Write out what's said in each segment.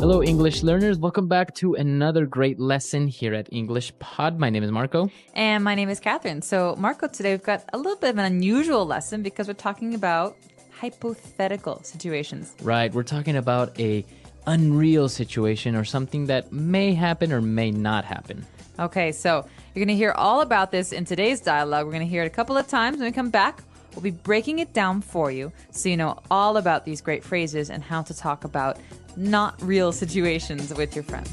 Hello, English learners. Welcome back to another great lesson here at English Pod. My name is Marco. And my name is Catherine. So, Marco, today we've got a little bit of an unusual lesson because we're talking about hypothetical situations. Right, we're talking about a unreal situation or something that may happen or may not happen. Okay, so you're going to hear all about this in today's dialogue. We're going to hear it a couple of times. When we come back, we'll be breaking it down for you so you know all about these great phrases and how to talk about not real situations with your friends.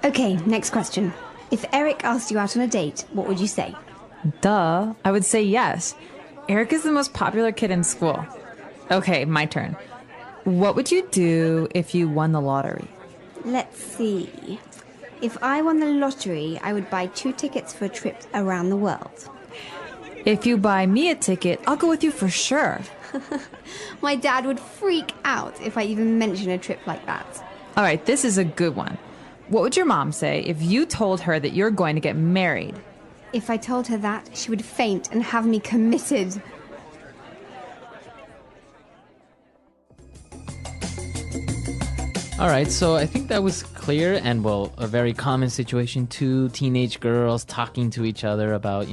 Okay, next question. If Eric asked you out on a date, what would you say? Duh, I would say yes. Eric is the most popular kid in school. Okay, my turn. What would you do if you won the lottery? Let's see. If I won the lottery, I would buy 2 tickets for a trip around the world. If you buy me a ticket, I'll go with you for sure. My dad would freak out if I even mention a trip like that. All right, this is a good one. What would your mom say if you told her that you're going to get married? If I told her that, she would faint and have me committed. All right, so I think that was clear and, well, a very common situation. 2 teenage girls talking to each other about,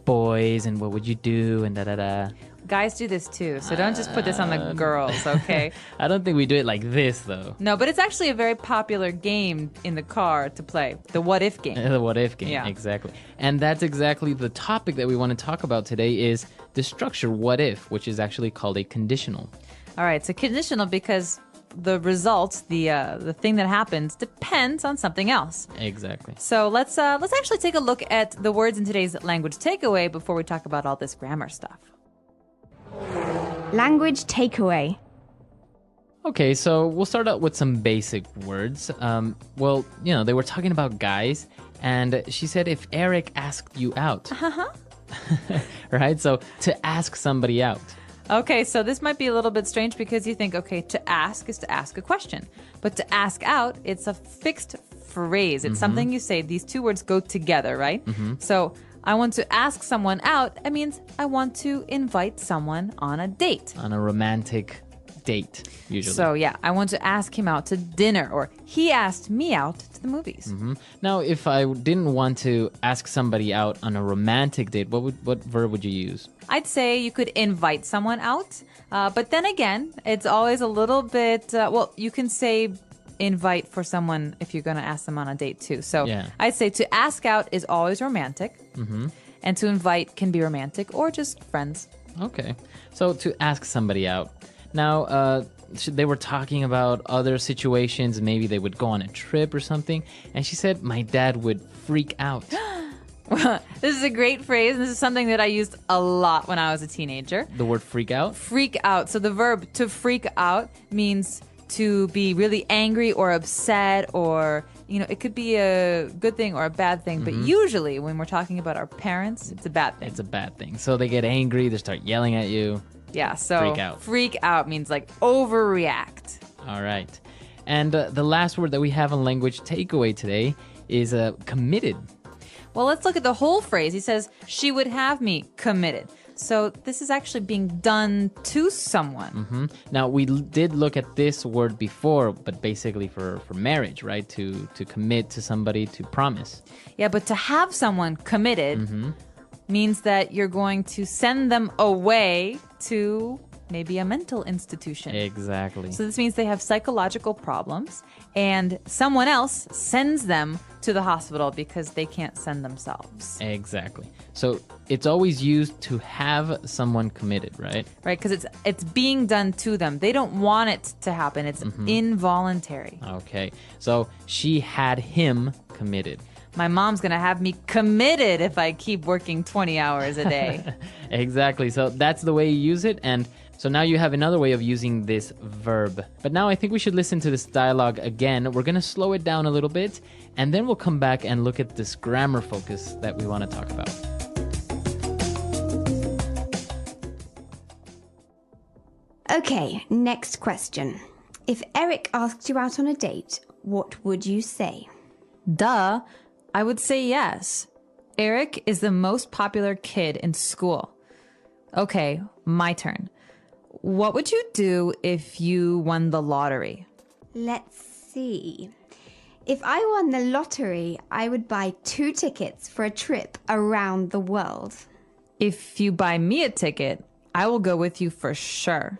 boys and what would you do and da-da-da. Guys do this too, so don't just put this on the girls, okay? I don't think we do it like this, though. No, but it's actually a very popular game in the car to play, the what if game. The what if game, Yeah. Exactly. And that's exactly the topic that we want to talk about today is the structure what if, which is actually called a conditional. All right, so conditional because the result, the thing that happens, depends on something else. Exactly. So let's actually take a look at the words in today's language takeaway before we talk about all this grammar stuff. Language takeaway. Okay, so we'll start out with some basic words. They were talking about guys, and she said if Eric asked you out. Right? So to ask somebody out. Okay, so this might be a little bit strange because you think, okay, to ask is to ask a question. But to ask out, it's a fixed phrase. It's something you say. These 2 words go together, right? So I want to ask someone out. It means I want to invite someone on a date. On a romantic date, usually. So yeah, I want to ask him out to dinner, or he asked me out to the movies. Now, if I didn't want to ask somebody out on a romantic date, what verb would you use? I'd say you could invite someone out, but then again, it's always a little bit, you can say invite for someone if you're going to ask them on a date too. So Yeah. I'd say to ask out is always romantic, and to invite can be romantic or just friends. Okay, so to ask somebody out. Now, they were talking about other situations. Maybe they would go on a trip or something. And she said, my dad would freak out. This is a great phrase, and this is something that I used a lot when I was a teenager. The word freak out? Freak out. So the verb to freak out means to be really angry or upset, or, it could be a good thing or a bad thing. But usually when we're talking about our parents, it's a bad thing. It's a bad thing. So they get angry, they start yelling at you. Yeah, so Freak out. Freak out means like overreact. All right. And the last word that we have on language takeaway today is committed. Well, let's look at the whole phrase. He says, she would have me committed. So this is actually being done to someone. Now, we did look at this word before, but basically for marriage, right? To commit to somebody, to promise. Yeah, but to have someone committed means that you're going to send them away to maybe a mental institution. Exactly. So this means they have psychological problems, and someone else sends them to the hospital because they can't send themselves. Exactly. So it's always used to have someone committed, right? Right, because it's being done to them. They don't want it to happen. It's involuntary. Okay. So she had him committed. My mom's going to have me committed if I keep working 20 hours a day. Exactly. So that's the way you use it. And so now you have another way of using this verb. But now I think we should listen to this dialogue again. We're going to slow it down a little bit, and then we'll come back and look at this grammar focus that we want to talk about. Okay, next question. If Eric asked you out on a date, what would you say? Duh, I would say yes. Eric is the most popular kid in school. Okay, my turn. What would you do if you won the lottery? Let's see. If I won the lottery, I would buy 2 tickets for a trip around the world. If you buy me a ticket, I will go with you for sure.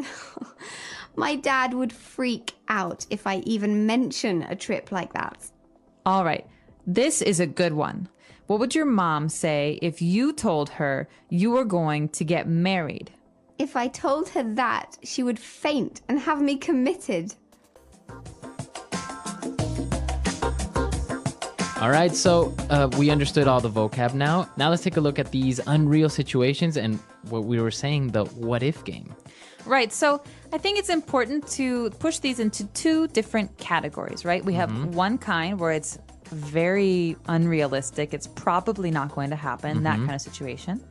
My dad would freak out if I even mention a trip like that. All right, this is a good one. What would your mom say if you told her you were going to get married? If I told her that, she would faint and have me committed. All right, so we understood all the vocab now. Now let's take a look at these unreal situations and what we were saying, the what if game. Right, so I think it's important to push these into 2 different categories, right? We have one kind where it's very unrealistic. It's probably not going to happen, that kind of situation.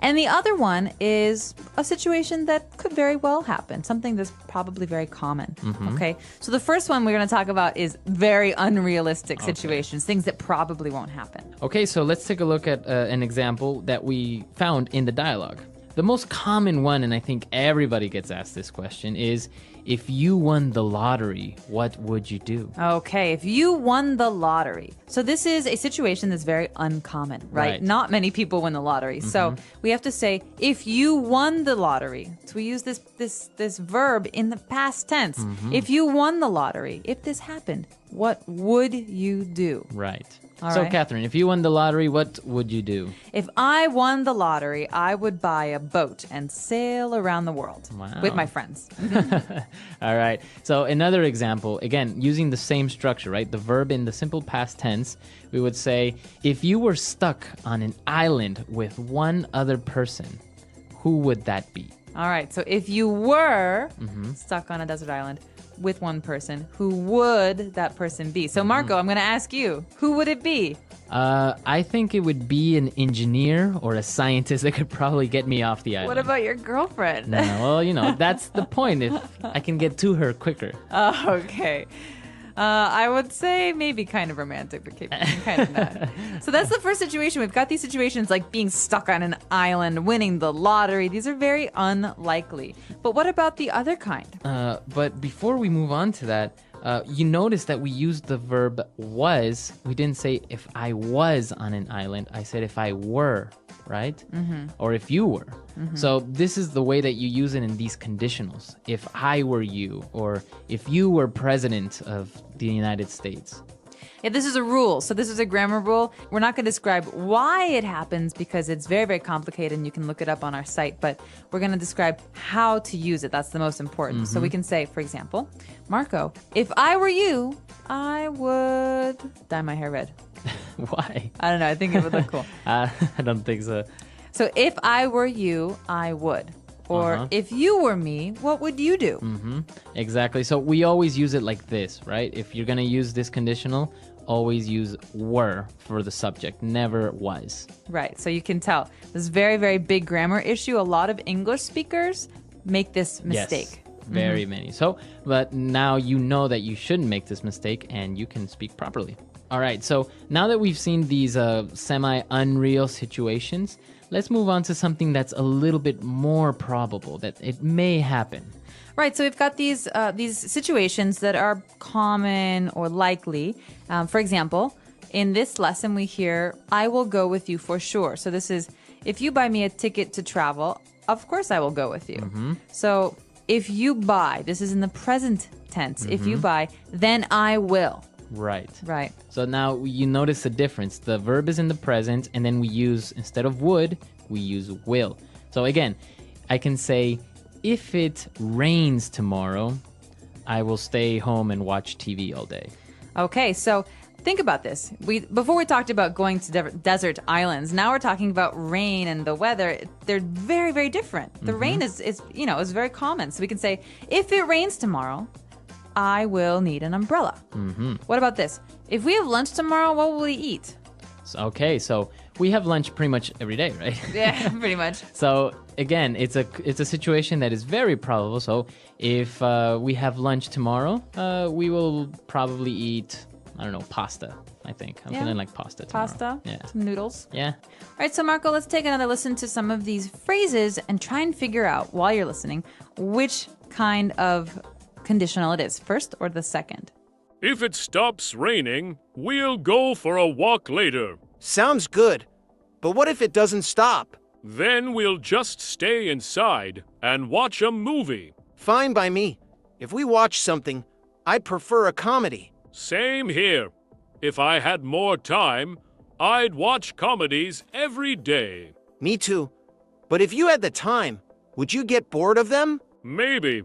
And the other one is a situation that could very well happen, something that's probably very common. Okay, so the first one we're going to talk about is very unrealistic situations, things that probably won't happen. Okay, so let's take a look at an example that we found in the dialogue. The most common one, and I think everybody gets asked this question, is if you won the lottery, what would you do? Okay, if you won the lottery. So this is a situation that's very uncommon, right? Right. Not many people win the lottery. So we have to say, if you won the lottery. So we use this verb in the past tense. If you won the lottery, if this happened, what would you do? Right. All So, right. Catherine, if you won the lottery, what would you do? If I won the lottery, I would buy a boat and sail around the world Wow. with my friends. All right. So another example, again, using the same structure, right? The verb in the simple past tense, we would say, if you were stuck on an island with one other person, who would that be? All right, so if you were stuck on a desert island with one person, who would that person be? So, Marco, I'm going to ask you, who would it be? I think it would be an engineer or a scientist that could probably get me off the island. What about your girlfriend? No, well, that's the point. If I can get to her quicker. Oh, okay. I would say maybe kind of romantic, but kind of not. So that's the first situation. We've got these situations like being stuck on an island, winning the lottery. These are very unlikely. But what about the other kind? But before we move on to that, you notice that we used the verb was. We didn't say if I was on an island. I said if I were, right? Or if you were. So this is the way that you use it in these conditionals. If I were you, or if you were president of the United States. Yeah, this is a rule. So this is a grammar rule. We're not going to describe why it happens because it's very, very complicated and you can look it up on our site, but we're going to describe how to use it. That's the most important. So we can say, for example, Marco, if I were you, I would dye my hair red. Why? I don't know. I think it would look cool. I don't think so. So if I were you, I would. Or if you were me, what would you do? Exactly. So we always use it like this, right? If you're going to use this conditional, always use were for the subject, never was. Right. So you can tell this very, very big grammar issue. A lot of English speakers make this mistake. Yes, very many. So, but now you know that you shouldn't make this mistake and you can speak properly. All right. So now that we've seen these semi-unreal situations, let's move on to something that's a little bit more probable that it may happen. Right, so we've got these situations that are common or likely. For example, in this lesson we hear, I will go with you for sure. So this is, if you buy me a ticket to travel, of course I will go with you. So if you buy, this is in the present tense. If you buy, then I will. Right. Right. So now you notice the difference. The verb is in the present, and then we use, instead of would, we use will. So again, I can say, if it rains tomorrow, I will stay home and watch TV all day. Okay, so think about this. Before we talked about going to desert islands. Now we're talking about rain and the weather. They're very, very different. The rain is very common. So we can say, if it rains tomorrow, I will need an umbrella. What about this? If we have lunch tomorrow, what will we eat? So we have lunch pretty much every day, right? Yeah, pretty much. So again, it's a situation that is very probable. So if we have lunch tomorrow, we will probably eat I don't know, pasta, I think. I'm Yeah. feeling like pasta tomorrow. Pasta, Yeah. some noodles. Yeah. All right, so Marco, let's take another listen to some of these phrases and try and figure out, while you're listening, which kind of conditional it is, first or the second. If it stops raining, we'll go for a walk later. Sounds good. But what if it doesn't stop? Then we'll just stay inside and watch a movie. Fine by me. If we watch something, I'd prefer a comedy. Same here. If I had more time, I'd watch comedies every day. Me too. But if you had the time, would you get bored of them? Maybe.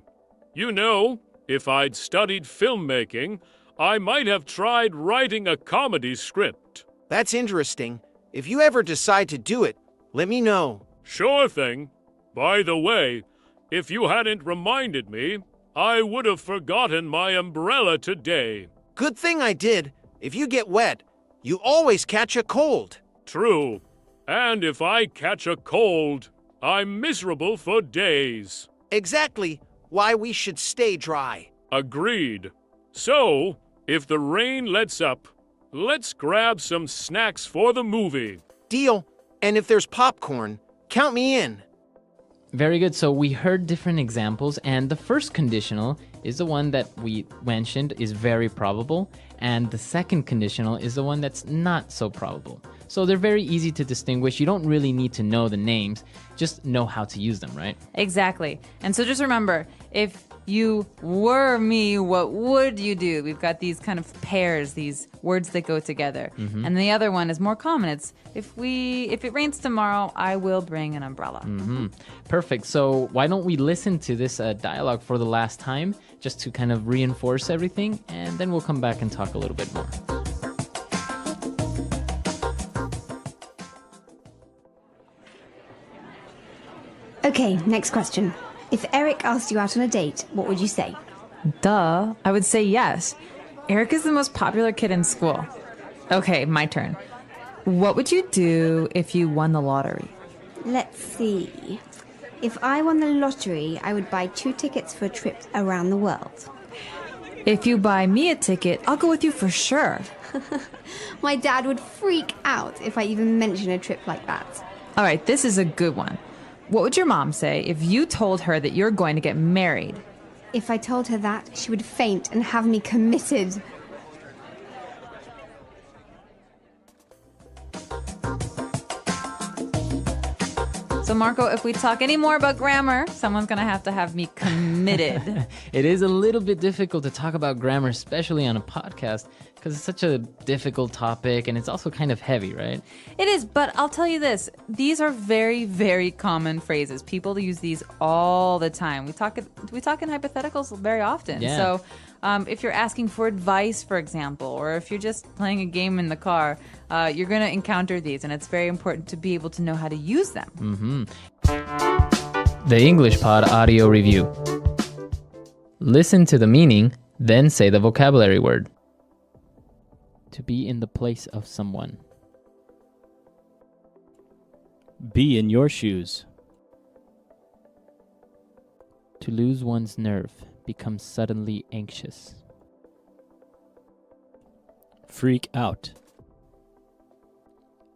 You know, if I'd studied filmmaking, I might have tried writing a comedy script. That's interesting. If you ever decide to do it, let me know. Sure thing. By the way, if you hadn't reminded me, I would have forgotten my umbrella today. Good thing I did. If you get wet, you always catch a cold. True. And if I catch a cold, I'm miserable for days. Exactly why we should stay dry. Agreed. So, if the rain lets up, let's grab some snacks for the movie. Deal. And if there's popcorn, count me in. Very good. So we heard different examples, and the first conditional is the one that we mentioned is very probable, and the second conditional is the one that's not so probable. So they're very easy to distinguish. You don't really need to know the names, just know how to use them, right? Exactly. And so just remember, if you were me, what would you do? We've got these kind of pairs, these words that go together. And the other one is more common. It's if it rains tomorrow, I will bring an umbrella. Perfect. So why don't we listen to this dialogue for the last time, just to kind of reinforce everything, and then we'll come back and talk a little bit more. Okay, next question. If Eric asked you out on a date, what would you say? Duh. I would say yes. Eric is the most popular kid in school. Okay, my turn. What would you do if you won the lottery? Let's see. If I won the lottery, I would buy 2 tickets for a trip around the world. If you buy me a ticket, I'll go with you for sure. My dad would freak out if I even mention a trip like that. All right, this is a good one. What would your mom say if you told her that you're going to get married? If I told her that, she would faint and have me committed. So, Marco, if we talk any more about grammar, someone's going to have me committed. It is a little bit difficult to talk about grammar, especially on a podcast, because it's such a difficult topic and it's also kind of heavy, right? It is, but I'll tell you this. These are very, very common phrases. People use these all the time. We talk in hypotheticals very often. Yeah. So if you're asking for advice, for example, or if you're just playing a game in the car, you're going to encounter these, and it's very important to be able to know how to use them. The English Pod Audio Review. Listen to the meaning, then say the vocabulary word. To be in the place of someone. Be in your shoes. To lose one's nerve, become suddenly anxious. Freak out.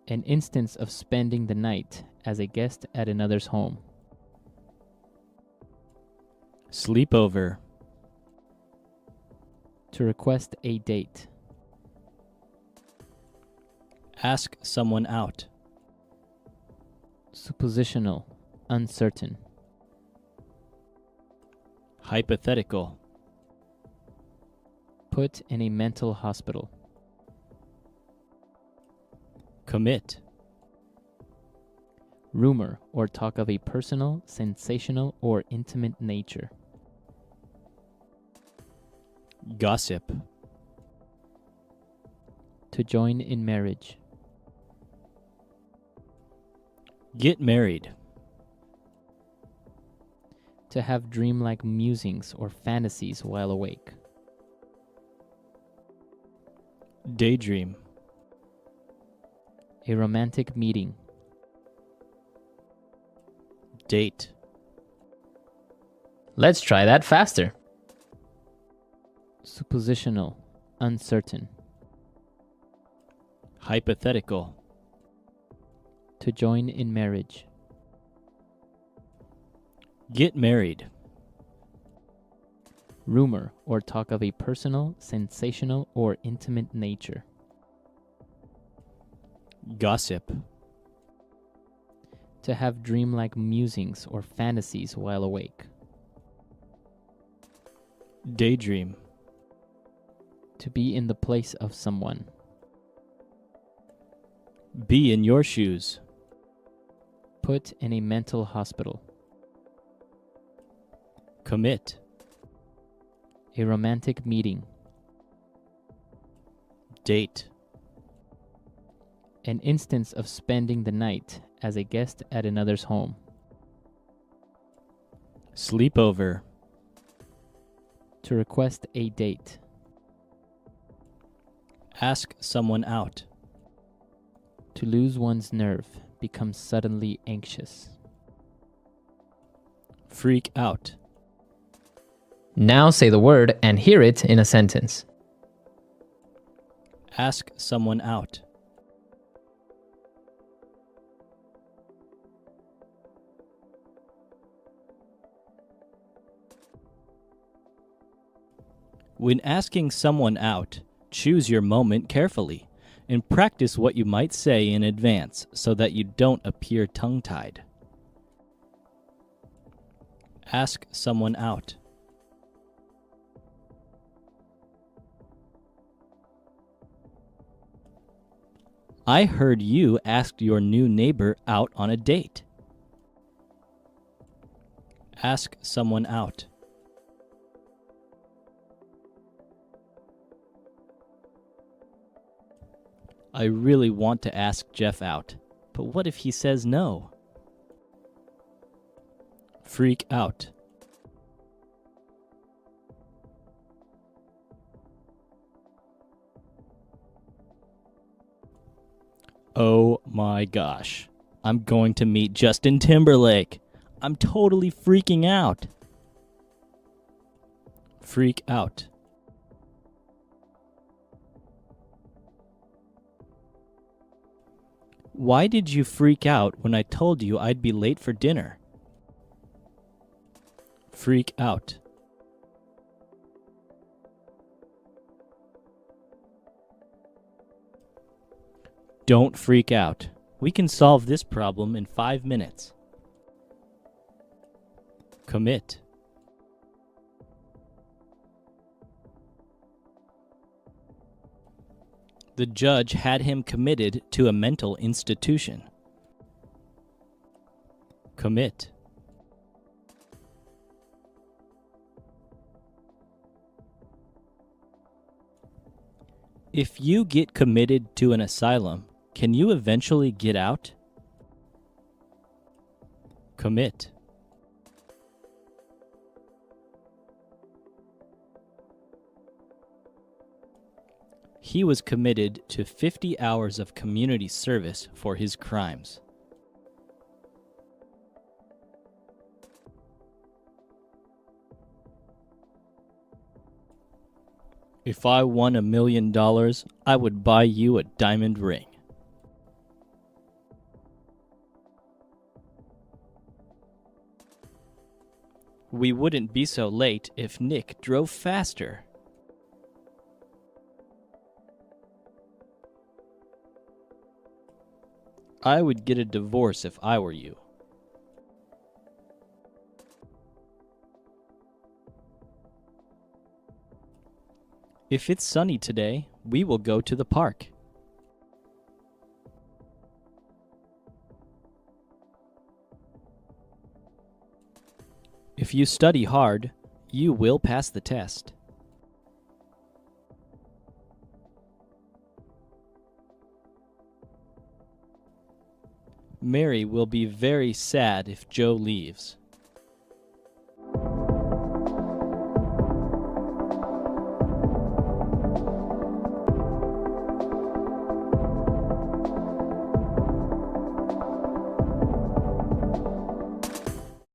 An instance of spending the night as a guest at another's home. Sleepover. To request a date. Ask someone out. Suppositional, uncertain. Hypothetical. Put in a mental hospital. Commit. Rumor or talk of a personal, sensational, or intimate nature. Gossip. To join in marriage. Get married. To have dreamlike musings or fantasies while awake. Daydream. A romantic meeting. Date. Let's try that faster. Suppositional, uncertain. Hypothetical. To join in marriage. Get married. Rumor or talk of a personal, sensational, or intimate nature. Gossip. To have dreamlike musings or fantasies while awake. Daydream. To be in the place of someone. Be in your shoes. Put in a mental hospital. Commit. A romantic meeting. Date. An instance of spending the night as a guest at another's home. Sleepover. To request a date. Ask someone out. To lose one's nerve, become suddenly anxious. Freak out. Now say the word and hear it in a sentence. Ask someone out. When asking someone out, choose your moment carefully and practice what you might say in advance so that you don't appear tongue-tied. Ask someone out. I heard you asked your new neighbor out on a date. Ask someone out. I really want to ask Jeff out, but what if he says no? Freak out. Oh my gosh. I'm going to meet Justin Timberlake. I'm totally freaking out. Freak out. Why did you freak out when I told you I'd be late for dinner? Freak out. Don't freak out. We can solve this problem in 5 minutes. Commit. The judge had him committed to a mental institution. Commit. If you get committed to an asylum, can you eventually get out? Commit. He was committed to 50 hours of community service for his crimes. If I won $1 million, I would buy you a diamond ring. We wouldn't be so late if Nick drove faster. I would get a divorce if I were you. If it's sunny today, we will go to the park. If you study hard, you will pass the test. Mary will be very sad if Joe leaves.